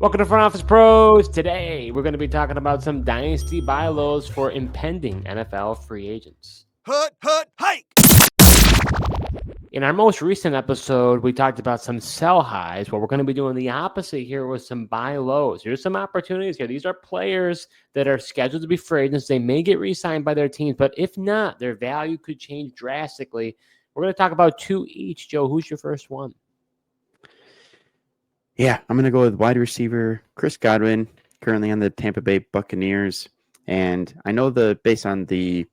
Welcome to Front Office Pros. Today, we're going to be talking about some Dynasty buy lows for impending NFL free agents. Hike! In our most recent episode, we talked about some sell highs. Well, we're going to be doing the opposite here with some buy lows. Here's some opportunities here. These are players that are scheduled to be free agents. They may get re-signed by their teams, but if not, their value could change drastically. We're going to talk about two each. Joe, who's your first one? Yeah, I'm going to go with wide receiver Chris Godwin, currently on the Tampa Bay Buccaneers. And I know based on the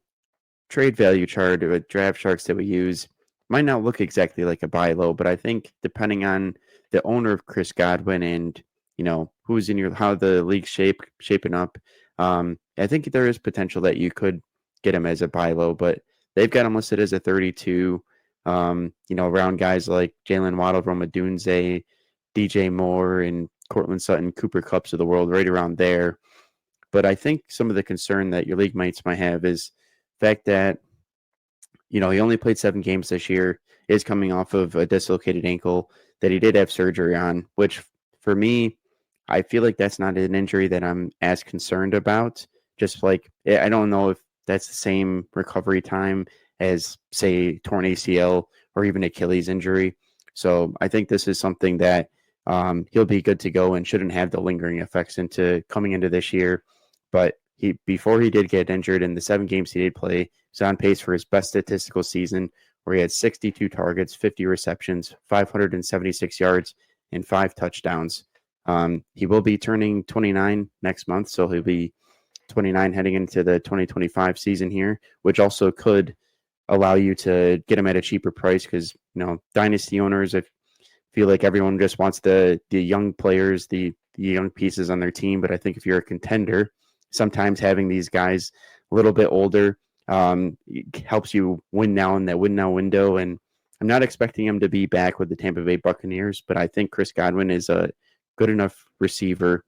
trade value chart with draft sharks that we use, might not look exactly like a buy low, but I think depending on the owner of Chris Godwin and, who's in how the league's shaping up, I think there is potential that you could get him as a buy low, but they've got him listed as a 32, around guys like Jalen Waddle, Roma Dunze, DJ Moore and Cortland Sutton, Cooper Kupps of the world, right around there. But I think some of the concern that your league mates might have is the fact that, he only played 7 games this year, is coming off of a dislocated ankle that he did have surgery on, which for me, I feel like that's not an injury that I'm as concerned about. Just like, I don't know if that's the same recovery time as, say, torn ACL or even Achilles injury. So I think this is something that he'll be good to go and shouldn't have the lingering effects coming into this year. But before he did get injured in the 7 games he did play, he's on pace for his best statistical season, where he had 62 targets, 50 receptions, 576 yards, and 5 touchdowns. He will be turning 29 next month, so he'll be 29 heading into the 2025 season here, which also could allow you to get him at a cheaper price because, dynasty owners, if feel like everyone just wants the young players, the young pieces on their team. But I think if you're a contender, sometimes having these guys a little bit older helps you win now in that win now window. And I'm not expecting him to be back with the Tampa Bay Buccaneers, but I think Chris Godwin is a good enough receiver,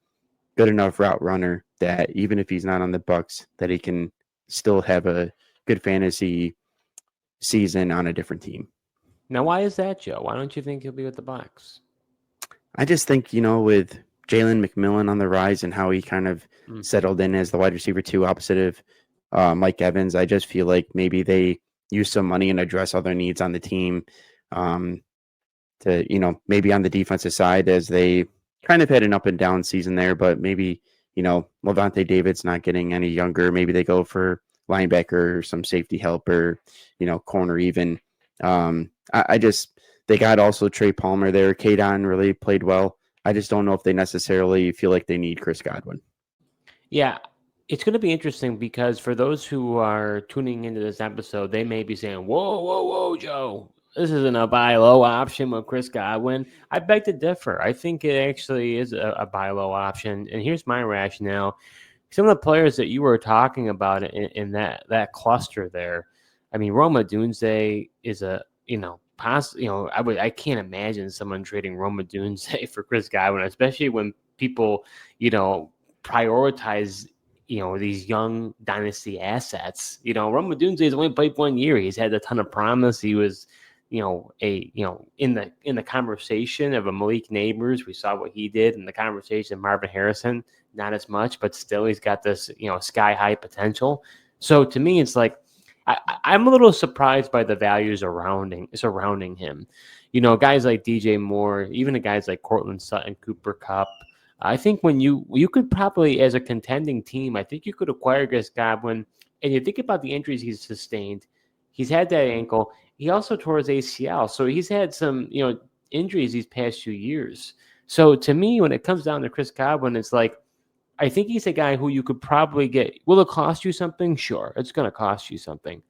good enough route runner that even if he's not on the Bucs, that he can still have a good fantasy season on a different team. Now, why is that, Joe? Why don't you think he'll be with the Bucs? I just think, with Jalen McMillan on the rise and how he kind of settled in as the wide receiver 2 opposite of Mike Evans, I just feel like maybe they use some money and address other needs on the team to, maybe on the defensive side, as they kind of had an up and down season there, but maybe, Levante David's not getting any younger. Maybe they go for linebacker or some safety help or, corner even. They got also Trey Palmer there. Kadon really played well. I just don't know if they necessarily feel like they need Chris Godwin. Yeah, it's going to be interesting because for those who are tuning into this episode, they may be saying, whoa, Joe, this isn't a buy low option with Chris Godwin. I beg to differ. I think it actually is a buy low option. And here's my rationale. Some of the players that you were talking about in that cluster there, I mean, Roma Dunze is I can't imagine someone trading Roma Dunze for Chris Godwin, especially when people, prioritize, these young dynasty assets. Roma Dunze has only played 1 year. He's had a ton of promise. He was, in the conversation of a Malik Neighbors. We saw what he did in the conversation of Marvin Harrison. Not as much, but still he's got this, sky high potential. So to me, it's like, I'm a little surprised by the values surrounding him. Guys like DJ Moore, even the guys like Cortland Sutton, Cooper Kupp. I think when you could probably, as a contending team, I think you could acquire Chris Godwin. And you think about the injuries he's sustained. He's had that ankle. He also tore his ACL. So he's had some, injuries these past 2 years. So to me, when it comes down to Chris Godwin, it's like, I think he's a guy who you could probably get. Will it cost you something? Sure, it's going to cost you something.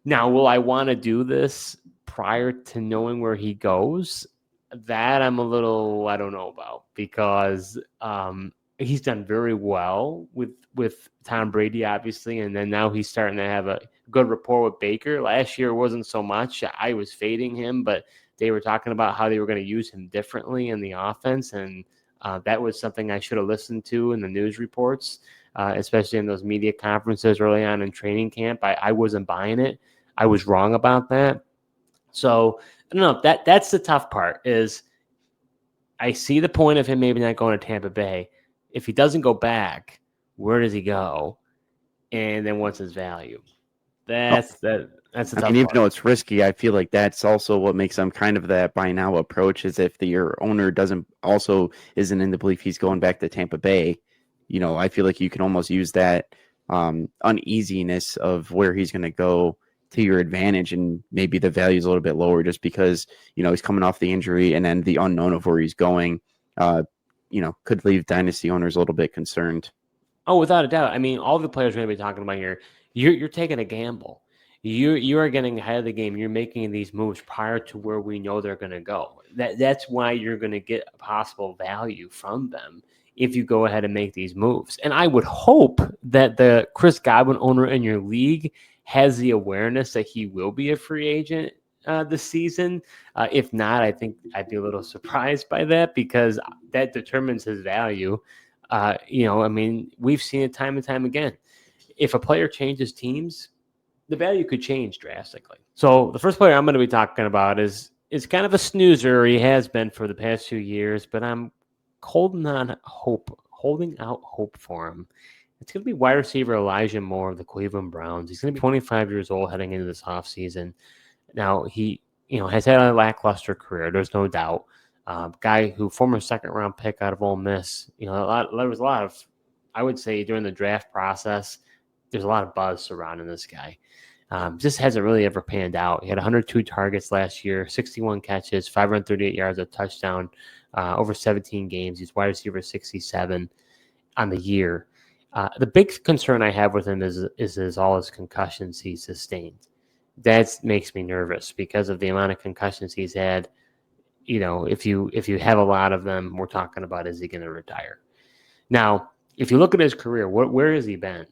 Now, will I want to do this prior to knowing where he goes? That I'm a little, I don't know about, because he's done very well with Tom Brady, obviously, and then now he's starting to have a good rapport with Baker. Last year wasn't so much. I was fading him, but they were talking about how they were going to use him differently in the offense, and that was something I should have listened to in the news reports, especially in those media conferences early on in training camp. I wasn't buying it. I was wrong about that. So I don't know. That's the tough part is I see the point of him maybe not going to Tampa Bay. If he doesn't go back, where does he go? And then what's his value? That's a tough even part. though it's risky, I feel like that's also what makes them kind of that buy now approach. Is if your owner isn't in the belief he's going back to Tampa Bay, I feel like you can almost use that uneasiness of where he's going to go to your advantage, and maybe the value is a little bit lower just because he's coming off the injury, and then the unknown of where he's going, could leave dynasty owners a little bit concerned. Oh, without a doubt. I mean, all the players we're going to be talking about here, you're taking a gamble. You are getting ahead of the game. You're making these moves prior to where we know they're going to go. That's why you're going to get possible value from them if you go ahead and make these moves. And I would hope that the Chris Godwin owner in your league has the awareness that he will be a free agent this season. If not, I think I'd be a little surprised by that, because that determines his value. I mean, we've seen it time and time again. If a player changes teams, the value could change drastically. So the first player I'm going to be talking about is kind of a snoozer. He has been for the past 2 years, but I'm holding out hope for him. It's going to be wide receiver Elijah Moore of the Cleveland Browns. He's going to be 25 years old heading into this offseason. Now, he has had a lackluster career. There's no doubt. Guy who former second-round pick out of Ole Miss. There was a lot of, I would say, during the draft process, there's a lot of buzz surrounding this guy. Just hasn't really ever panned out. He had 102 targets last year, 61 catches, 538 yards, a touchdown, over 17 games. He's wide receiver 67 on the year. The big concern I have with him is all his concussions he's sustained. That makes me nervous because of the amount of concussions he's had. If you have a lot of them, we're talking about, is he going to retire? Now, if you look at his career, where has he been?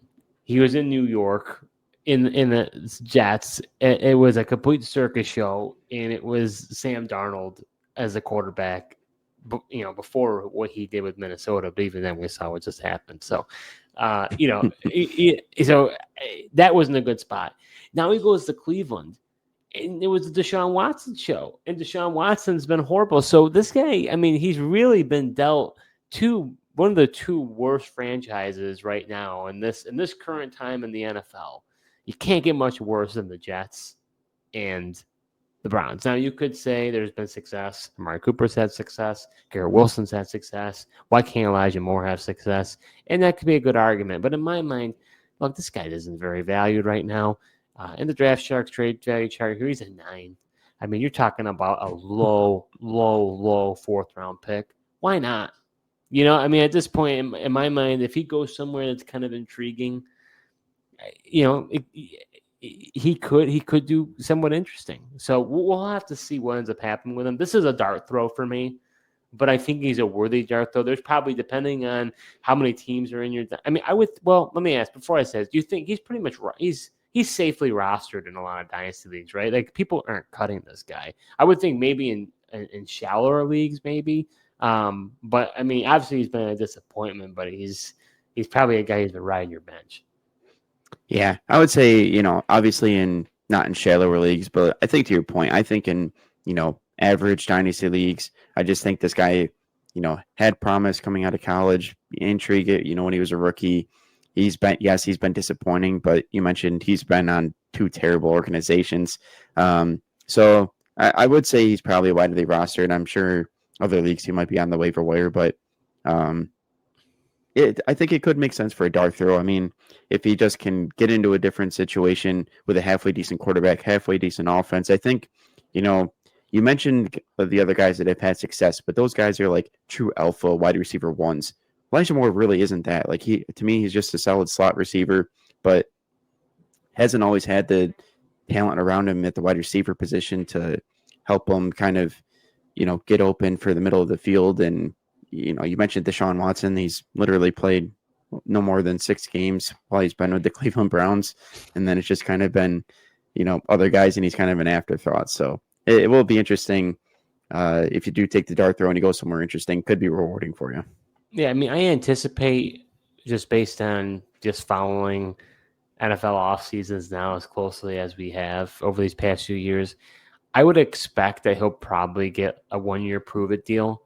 He was in New York in the Jets. It was a complete circus show, and it was Sam Darnold as a quarterback, before what he did with Minnesota. But even then, we saw what just happened. So, so that wasn't a good spot. Now he goes to Cleveland, and it was the Deshaun Watson show, and Deshaun Watson's been horrible. So this guy, I mean, he's really been dealt to one of the two worst franchises right now in this current time in the NFL. You can't get much worse than the Jets and the Browns. Now, you could say there's been success. Amari Cooper's had success. Garrett Wilson's had success. Why can't Elijah Moore have success? And that could be a good argument. But in my mind, look, this guy isn't very valued right now. In the Draft Sharks trade value chart here, he's a 9. I mean, you're talking about a low 4th-round pick. Why not? I mean, at this point, in my mind, if he goes somewhere that's kind of intriguing, he could do somewhat interesting. So we'll have to see what ends up happening with him. This is a dart throw for me, but I think he's a worthy dart throw. There's probably, depending on how many teams are in your. I mean, let me ask before I say this. Do you think he's pretty much he's safely rostered in a lot of dynasty leagues, right? Like, people aren't cutting this guy. I would think maybe in shallower leagues, maybe. But I mean, obviously he's been a disappointment, but he's probably a guy who's been riding your bench. Yeah, I would say, obviously not in shallower leagues, but I think to your point, I think in, average dynasty leagues, I just think this guy, had promise coming out of college, intrigue, when he was a rookie. He's been disappointing, but you mentioned he's been on 2 terrible organizations. So I would say he's probably widely rostered. I'm sure other leagues he might be on the waiver wire, but I think it could make sense for a dart throw. I mean, if he just can get into a different situation with a halfway decent quarterback, halfway decent offense, I think, you mentioned the other guys that have had success, but those guys are like true alpha wide receiver ones. Elijah Moore really isn't that. Like, to me, he's just a solid slot receiver, but hasn't always had the talent around him at the wide receiver position to help him kind of, get open for the middle of the field. And, you mentioned Deshaun Watson. He's literally played no more than 6 games while he's been with the Cleveland Browns. And then it's just kind of been, other guys, and he's kind of an afterthought. So it will be interesting. If you do take the dart throw and you go somewhere interesting, could be rewarding for you. Yeah, I mean, I anticipate, just based on just following NFL off seasons now as closely as we have over these past few years, I would expect that he'll probably get a 1-year prove-it deal.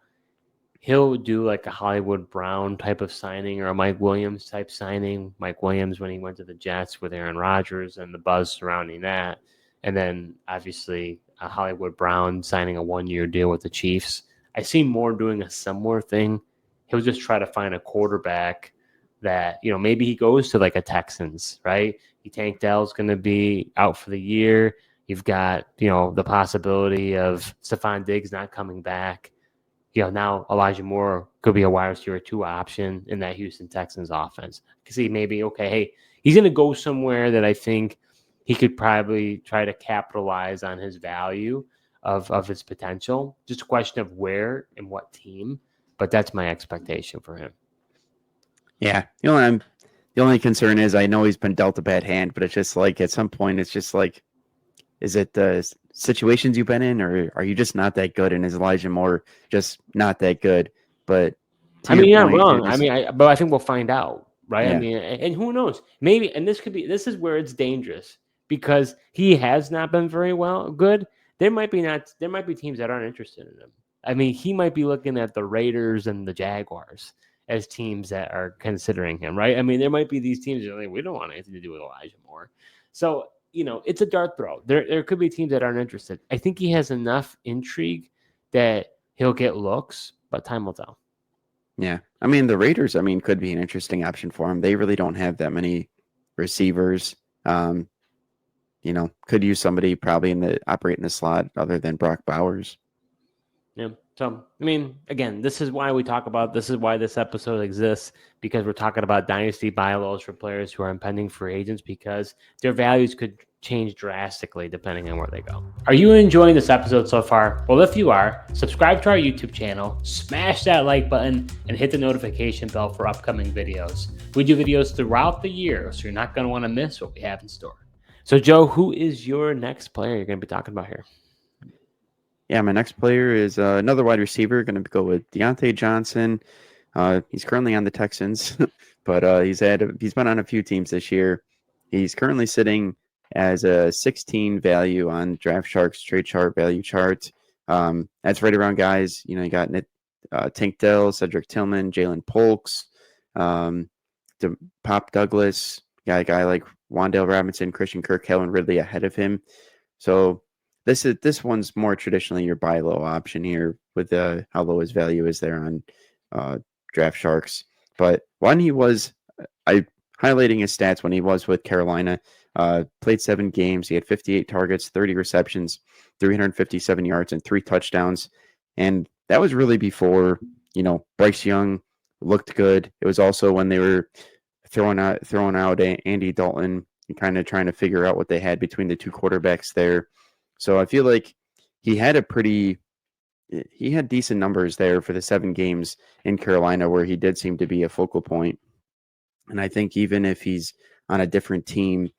he'll do like a Hollywood Brown type of signing or a Mike Williams type signing. Mike Williams when he went to the Jets with Aaron Rodgers and the buzz surrounding that. And then obviously a Hollywood Brown signing a 1-year deal with the Chiefs. I see Moore doing a similar thing. He'll just try to find a quarterback that, maybe he goes to like a Texans, right? Tank Dell's going to be out for the year. You've got, the possibility of Stephon Diggs not coming back. Now Elijah Moore could be a wide receiver 2 option in that Houston Texans offense. I can see maybe, hey, he's going to go somewhere that I think he could probably try to capitalize on his value of his potential. Just a question of where and what team, but that's my expectation for him. Yeah. The only concern is I know he's been dealt a bad hand, but it's just like at some point it's just like, is it the situations you've been in, or are you just not that good? And is Elijah Moore just not that good? But you're not wrong. But I think we'll find out, right? Yeah. And who knows? Maybe, and this is where it's dangerous because he has not been very good. There might be teams that aren't interested in him. He might be looking at the Raiders and the Jaguars as teams that are considering him, right? There might be these teams that are like, we don't want anything to do with Elijah Moore. So, it's a dart throw. There could be teams that aren't interested. I think he has enough intrigue that he'll get looks, but time will tell. Yeah. The Raiders, could be an interesting option for him. They really don't have that many receivers. Could use somebody probably operate in the slot other than Brock Bowers. Yeah. So, again, this is why this is why this episode exists, because we're talking about dynasty buy lows for players who are impending free agents because their values could change drastically depending on where they go. Are you enjoying this episode so far? Well, if you are, subscribe to our YouTube channel, smash that like button, and hit the notification bell for upcoming videos. We do videos throughout the year, so you're not going to want to miss what we have in store. So, Joe, who is your next player you're going to be talking about here? Yeah, my next player is another wide receiver. Going to go with Diontae Johnson. He's currently on the Texans, but he's been on a few teams this year. He's currently sitting as a 16 value on Draft Shark's trade chart value chart. That's right around guys. You got Tank Dell, Cedric Tillman, Jalen Polks, Pop Douglas. Got a guy like Wan'Dale Robinson, Christian Kirk, Calvin Ridley ahead of him. So this one's more traditionally your buy low option here with how low his value is there on Draft Sharks. But when he was, highlighting his stats when he was with Carolina, played 7 games. He had 58 targets, 30 receptions, 357 yards, and 3 touchdowns. And that was really before, Bryce Young looked good. It was also when they were throwing out Andy Dalton and kind of trying to figure out what they had between the 2 quarterbacks there. So I feel like he had decent numbers there for the 7 games in Carolina where he did seem to be a focal point. And I think even if he's on a different team,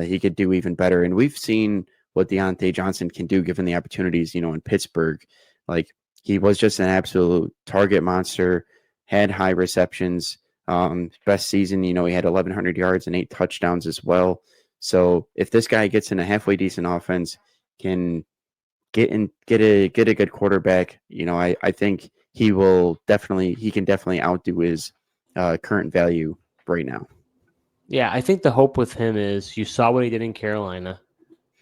he could do even better. And we've seen what Diontae Johnson can do given the opportunities, in Pittsburgh. Like, he was just an absolute target monster, had high receptions. Best season, he had 1,100 yards and 8 touchdowns as well. So if this guy gets in a halfway decent offense, can get a good quarterback, I think he can definitely outdo his current value right now. Yeah, I think the hope with him is you saw what he did in Carolina.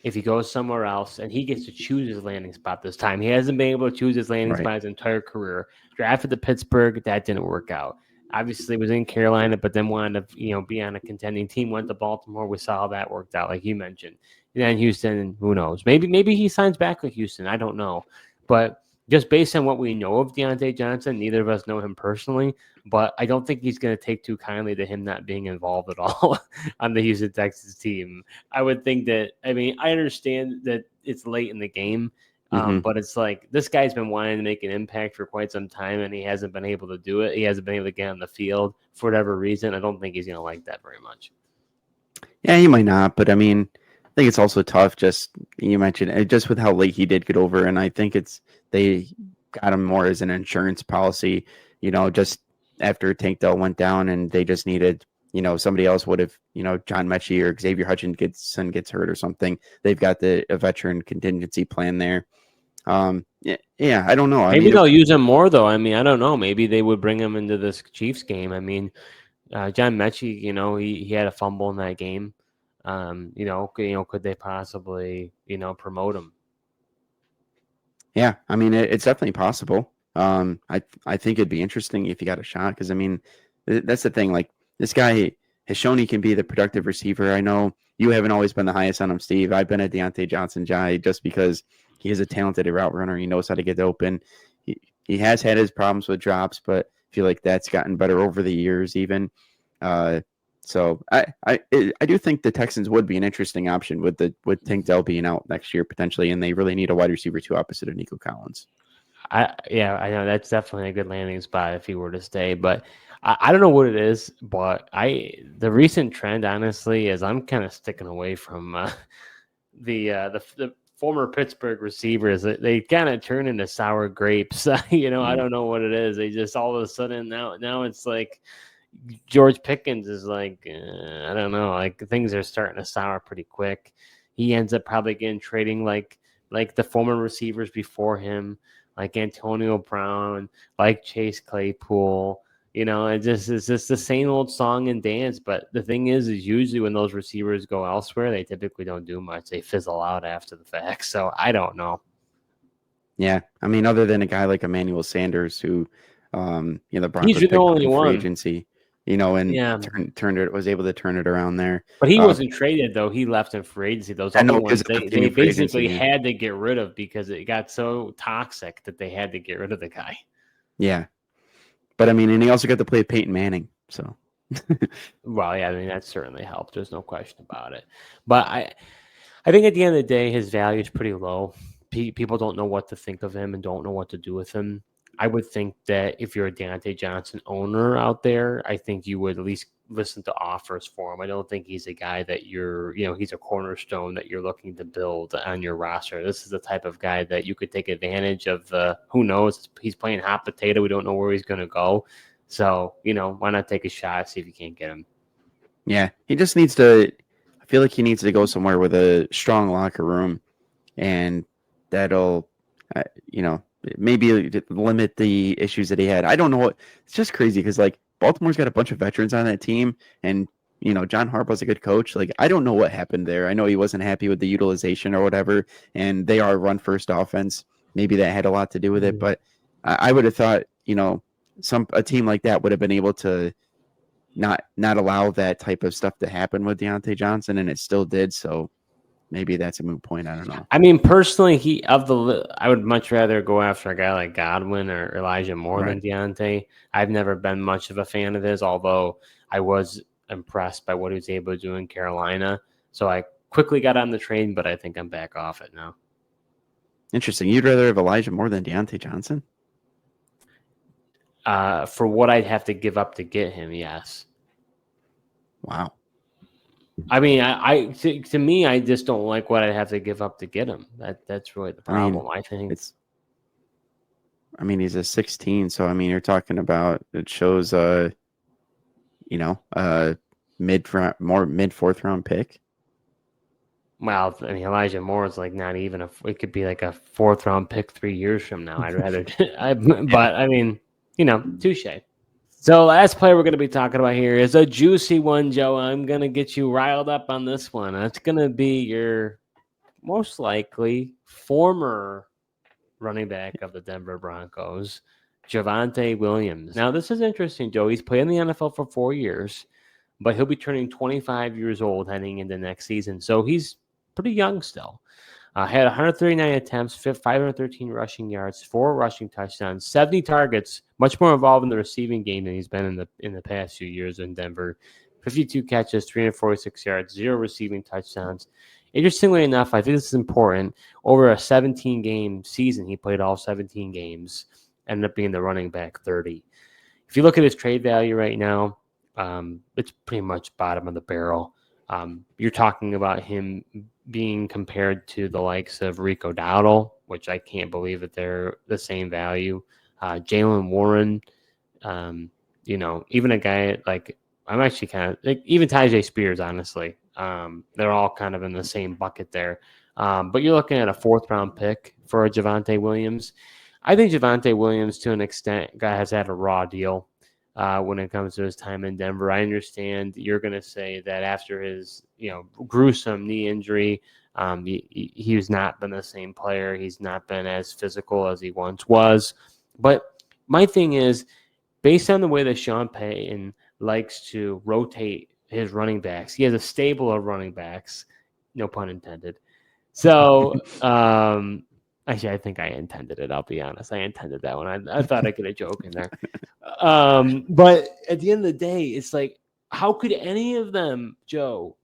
If he goes somewhere else and he gets to choose his landing spot this time, he hasn't been able to choose his landing spot his entire career. Drafted to Pittsburgh, that didn't work out. Obviously was in Carolina, but then wanted to, be on a contending team, went to Baltimore. We saw how that worked out, like you mentioned. And then Houston, who knows? Maybe he signs back with Houston. I don't know. But just based on what we know of Diontae Johnson, neither of us know him personally, but I don't think he's going to take too kindly to him not being involved at all on the Houston Texans team. I would think that, I understand that it's late in the game, but it's like this guy's been wanting to make an impact for quite some time, and he hasn't been able to do it. He hasn't been able to get on the field for whatever reason. I don't think he's going to like that very much. Yeah, he might not, but I think it's also tough. Just you mentioned just with how late he did get over, and I think they got him more as an insurance policy. Just after Tank Dell went down, and they just needed, somebody else would have, John Mechie or Xavier Hutchinson gets hurt or something. They've got a veteran contingency plan there. Yeah, I don't know. I Maybe mean, they'll use him more, though. I mean, I don't know. Maybe they would bring him into this Chiefs game. I mean, John Mechie, he had a fumble in that game. Could they possibly, promote him? yeah, I mean, it's definitely possible. I think it'd be interesting if he got a shot because I mean, that's the thing. Like this guy has shown he can be the productive receiver. I know you haven't always been the highest on him, Steve. I've been a Diontae Johnson guy just because he is a talented route runner. He knows how to get open. He has had his problems with drops, but I feel like that's gotten better over the years. Even so, I do think the Texans would be an interesting option with Tank Dell being out next year potentially, and they really need a wide receiver too opposite of Nico Collins. I know that's definitely a good landing spot if he were to stay, but I don't know what it is, but the recent trend honestly is I'm kind of sticking away from the former Pittsburgh receivers. They kind of turn into sour grapes. I don't know what it is. They just all of a sudden now it's like George Pickens is like, I don't know, like things are starting to sour pretty quick. He ends up probably getting trading like the former receivers before him, like Antonio Brown, like Chase Claypool. It's just the same old song and dance. But the thing is usually when those receivers go elsewhere, they typically don't do much. They fizzle out after the fact. So I don't know. Yeah, I mean, other than a guy like Emmanuel Sanders, who, the He's Broncos the picked up only in free one. agency, and Yeah. was able to turn it around there. But he wasn't traded, though. He left in free agency. Those I other know ones, because they in free agency. basically had to get rid of because it got so toxic that they had to get rid of the guy. Yeah, but I mean, and he also got to play Peyton Manning, so. Well, yeah, I mean that certainly helped. There's no question about it. But I think at the end of the day, his value is pretty low. People don't know what to think of him and don't know what to do with him. I would think that if you're a Diontae Johnson owner out there, I think you would at least listen to offers for him. I don't think he's a guy that he's a cornerstone that you're looking to build on your roster. This is the type of guy that you could take advantage of who knows, he's playing hot potato. We don't know where he's going to go. So, why not take a shot, see if you can't get him. Yeah, he just needs to. I feel like he needs to go somewhere with a strong locker room, and that'll, maybe limit the issues that he had. I don't know. It's just crazy because like Baltimore's got a bunch of veterans on that team, and John Harbaugh's a good coach. Like I don't know what happened there. I know he wasn't happy with the utilization or whatever, and they are a run first offense. Maybe that had a lot to do with it, but I would have thought a team like that would have been able to not allow that type of stuff to happen with Diontae Johnson, and it still did. So maybe that's a moot point. I don't know. I mean, personally, I would much rather go after a guy like Godwin or Elijah Moore than Diontae. I've never been much of a fan of his, although I was impressed by what he was able to do in Carolina. So I quickly got on the train, but I think I'm back off it now. Interesting. You'd rather have Elijah Moore than Diontae Johnson? For what I'd have to give up to get him, yes. Wow. I mean, to me, I just don't like what I'd have to give up to get him. That's really the problem. I think he's a 16, so I mean, you're talking about it shows mid fourth round pick. Well, I mean, Elijah Moore is like not even it could be like a fourth round pick 3 years from now. I'd rather, but I mean, touche. So last player we're going to be talking about here is a juicy one, Joe. I'm going to get you riled up on this one. It's going to be your most likely former running back of the Denver Broncos, Javonte Williams. Now, this is interesting, Joe. He's played in the NFL for 4 years, but he'll be turning 25 years old heading into next season. So he's pretty young still. Had 139 attempts, 513 rushing yards, 4 rushing touchdowns, 70 targets, much more involved in the receiving game than he's been in the past few years in Denver. 52 catches, 346 yards, 0 receiving touchdowns. Interestingly enough, I think this is important. Over a 17-game season, he played all 17 games, ended up being the running back 30. If you look at his trade value right now, it's pretty much bottom of the barrel. You're talking about him being compared to the likes of Rico Dowdle, which I can't believe that they're the same value. Jalen Warren, even a guy like I'm actually kind of like even Tyjae Spears, honestly. They're all kind of in the same bucket there. But you're looking at a 4th round pick for Javonte Williams. I think Javonte Williams, to an extent, has had a raw deal when it comes to his time in Denver. I understand you're going to say that after his gruesome knee injury, he's not been the same player. He's not been as physical as he once was. But my thing is, based on the way that Sean Payton likes to rotate his running backs, he has a stable of running backs, no pun intended. So, actually, I think I intended it. I'll be honest. I intended that one. I thought I could have joke in there. But at the end of the day, it's like, how could any of them, Joe,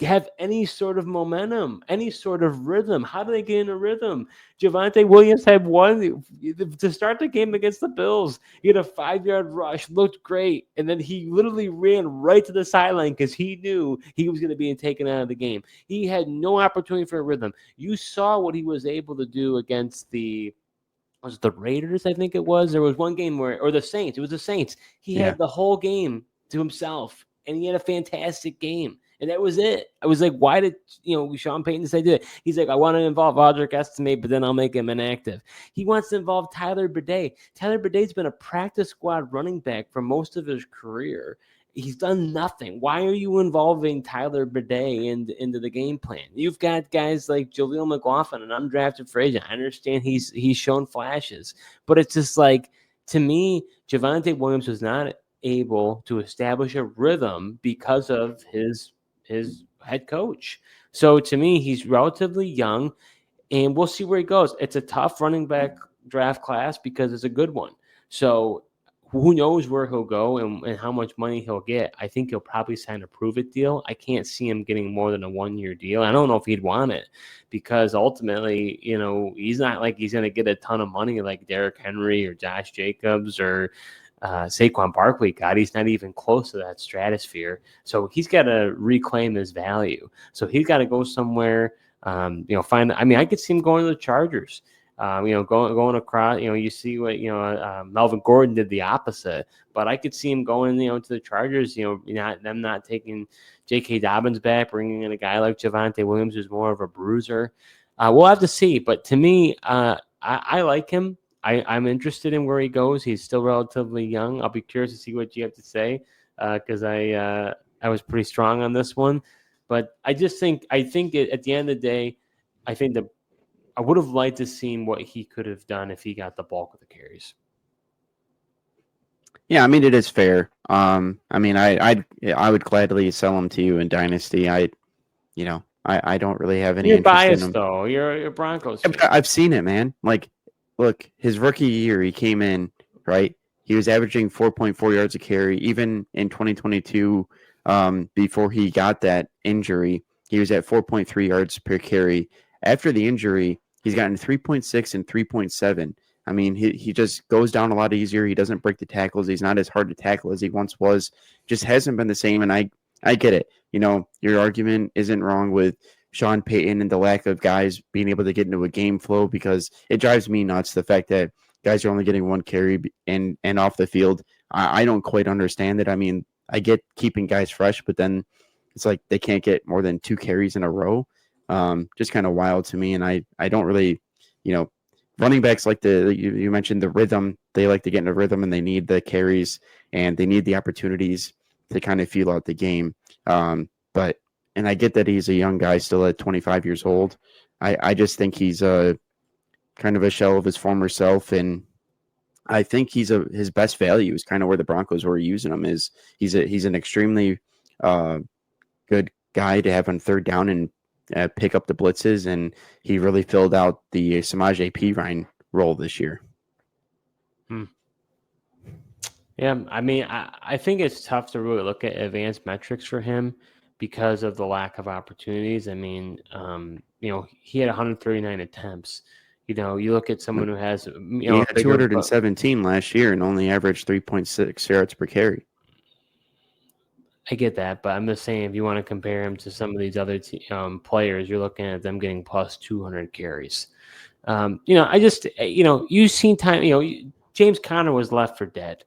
have any sort of momentum, any sort of rhythm? How do they get in a rhythm? Javonte Williams had one to start the game against the Bills. He had a 5-yard rush, looked great, and then he literally ran right to the sideline because he knew he was going to be taken out of the game. He had no opportunity for a rhythm. You saw what he was able to do against the Raiders, I think it was. There was one game or the Saints. It was the Saints. He had the whole game to himself, and he had a fantastic game. And that was it. I was like, why did Sean Payton say that? He's like, I want to involve Audric Estime, but then I'll make him inactive. He wants to involve Tyler Bidet. Tyler Bidet's been a practice squad running back for most of his career. He's done nothing. Why are you involving Tyler Bidet into the game plan? You've got guys like Jaleel McLaughlin, an undrafted free agent. I understand he's shown flashes, but it's just like, to me, Javonte Williams was not able to establish a rhythm because of his head coach. So to me, he's relatively young, and we'll see where he goes. It's a tough running back draft class because it's a good one. So who knows where he'll go and how much money he'll get. I think he'll probably sign a prove-it deal. I can't see him getting more than a 1-year deal. I don't know if he'd want it because ultimately, he's not like he's going to get a ton of money like Derrick Henry or Josh Jacobs or Saquon Barkley got. He's not even close to that stratosphere. So he's got to reclaim his value. So he's got to go somewhere, find. I mean, I could see him going to the Chargers. Going across, you see what, Melvin Gordon did the opposite, but I could see him going, to the Chargers, not taking J.K. Dobbins back, bringing in a guy like Javonte Williams, who's more of a bruiser. We'll have to see, but to me, I like him. I'm interested in where he goes. He's still relatively young. I'll be curious to see what you have to say because I was pretty strong on this one, but I think at the end of the day, I think I would have liked to seen what he could have done if he got the bulk of the carries. Yeah, I mean, it is fair. I would gladly sell him to you in Dynasty. I don't really have any You're interest biased, in him. though. You're a Broncos fan. I've seen it, man. Like, look, his rookie year, he came in, right? He was averaging 4.4 yards a carry. Even in 2022, before he got that injury, he was at 4.3 yards per carry. After the injury, he's gotten 3.6 and 3.7. I mean, he just goes down a lot easier. He doesn't break the tackles. He's not as hard to tackle as he once was. Just hasn't been the same, and I get it. Your argument isn't wrong with Sean Payton and the lack of guys being able to get into a game flow because it drives me nuts, the fact that guys are only getting one carry and off the field. I don't quite understand it. I mean, I get keeping guys fresh, but then it's like they can't get more than 2 carries in a row. Just kind of wild to me. And I don't really, running backs like you mentioned the rhythm. They like to get in a rhythm and they need the carries and they need the opportunities to kind of feel out the game. And I get that he's a young guy still at 25 years old. I just think he's a kind of a shell of his former self. And I think his best value is kind of where the Broncos were using him is he's an extremely good guy to have on third down and pick up the blitzes, and he really filled out the Samaje Perine role this year. Yeah, I mean, I think it's tough to really look at advanced metrics for him because of the lack of opportunities. I mean, he had 139 attempts. You look at someone who has, he had 217 last year and only averaged 3.6 yards per carry. I get that, but I'm just saying if you want to compare him to some of these other players, you're looking at them getting plus 200 carries. You've seen time. James Conner was left for dead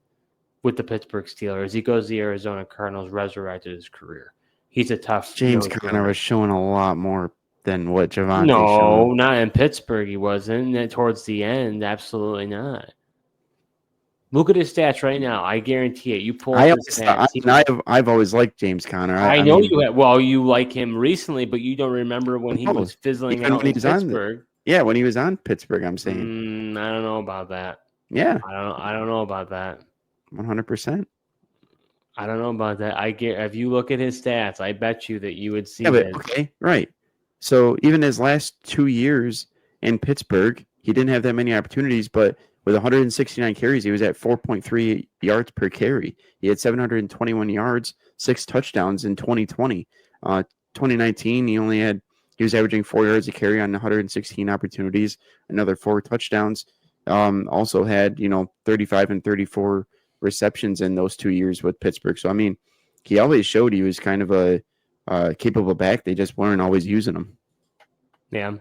with the Pittsburgh Steelers. He goes to the Arizona Cardinals, resurrected his career. He's a tough. James Conner was showing a lot more than what Javonte's No, shown. not in Pittsburgh. He wasn't. And towards the end, absolutely not. Look at his stats right now. I guarantee it. You pull up his stats. I've always liked James Conner. I I know mean, you have. Well, you like him recently, but you don't remember when he no, was fizzling even out when in he was on Pittsburgh. when he was on Pittsburgh, I'm saying. I don't know about that. Yeah, I don't know about that. 100%. I don't know about that. If you look at his stats, I bet you that you would see Yeah, but that. okay, right. So even his last 2 years in Pittsburgh, he didn't have that many opportunities, but with 169 carries, he was at 4.3 yards per carry. He had 721 yards, 6 touchdowns in 2020. 2019, he was averaging 4 yards a carry on 116 opportunities, another 4 touchdowns. Also had 35 and 34 receptions in those 2 years with Pittsburgh. So I mean, he always showed he was kind of a capable back. They just weren't always using him. Yeah.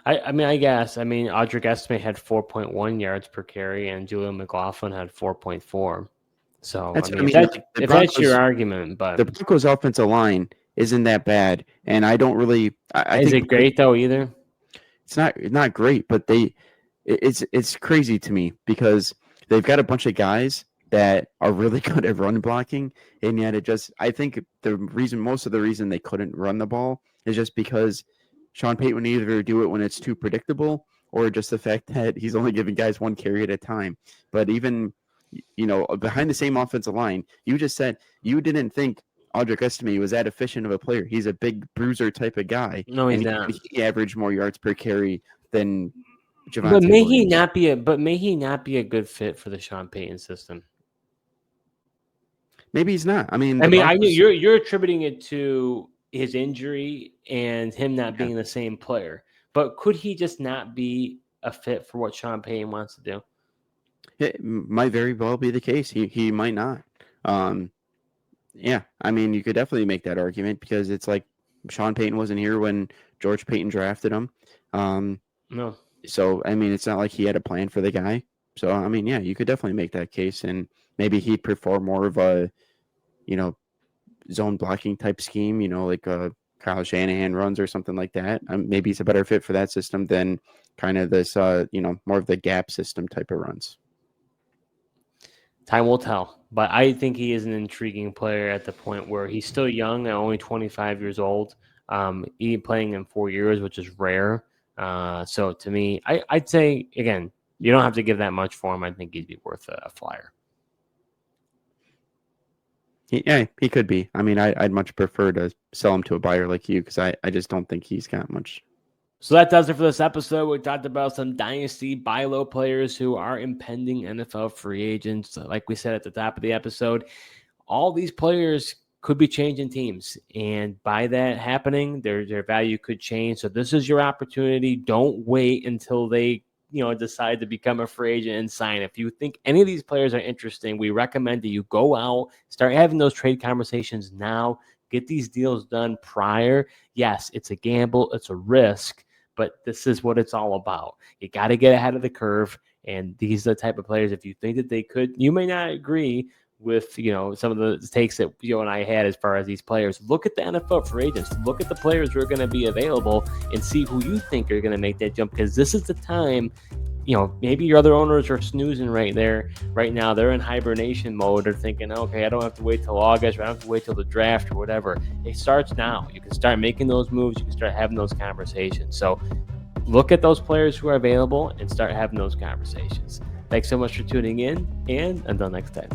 I guess. Audric Estime had 4.1 yards per carry, and Julian McLaughlin had 4.4. So, if that's your argument, but the Broncos' offensive line isn't that bad, and I don't really. Is it great though? Either it's not great, but it's crazy to me because they've got a bunch of guys that are really good at run blocking, and yet I think most of the reason they couldn't run the ball is just because Sean Payton would either do it when it's too predictable or just the fact that he's only giving guys one carry at a time. But even, behind the same offensive line, you just said you didn't think Audric Estime was that efficient of a player. He's a big bruiser type of guy. No, he's not. He averaged more yards per carry than Javonte But may Williams. he not be a good fit for the Sean Payton system? Maybe he's not. You're attributing it to his injury and him not being the same player. But could he just not be a fit for what Sean Payton wants to do? It might very well be the case. He might not. Yeah, you could definitely make that argument because it's like Sean Payton wasn't here when George Payton drafted him. No. So, it's not like he had a plan for the guy. So, yeah, you could definitely make that case. And maybe he'd prefer more of a, zone blocking type scheme, like Kyle Shanahan runs or something like that. Maybe he's a better fit for that system than kind of this, more of the gap system type of runs. Time will tell. But I think he is an intriguing player at the point where he's still young, at only 25 years old. He's playing in 4 years, which is rare. So to me, I'd say, again, you don't have to give that much for him. I think he'd be worth a flyer. Yeah, he could be. I'd much prefer to sell him to a buyer like you because I just don't think he's got much. So that does it for this episode. We talked about some Dynasty buy low players who are impending NFL free agents. Like we said at the top of the episode, all these players could be changing teams. And by that happening, their value could change. So this is your opportunity. Don't wait until they decide to become a free agent and sign. If you think any of these players are interesting, we recommend that you go out, start having those trade conversations now, get these deals done prior. Yes, it's a gamble, it's a risk, but this is what it's all about. You got to get ahead of the curve, and these are the type of players, if you think that they could, you may not agree with some of the takes that you and I had as far as these players. Look at the NFL free agents. Look at the players who are going to be available and see who you think are going to make that jump, because this is the time. Maybe your other owners are snoozing right now. They're in hibernation mode. They're thinking, okay, I don't have to wait till August, or I don't have to wait till the draft or whatever. It starts now. You can start making those moves. You can start having those conversations. So look at those players who are available and start having those conversations. Thanks so much for tuning in, and until next time.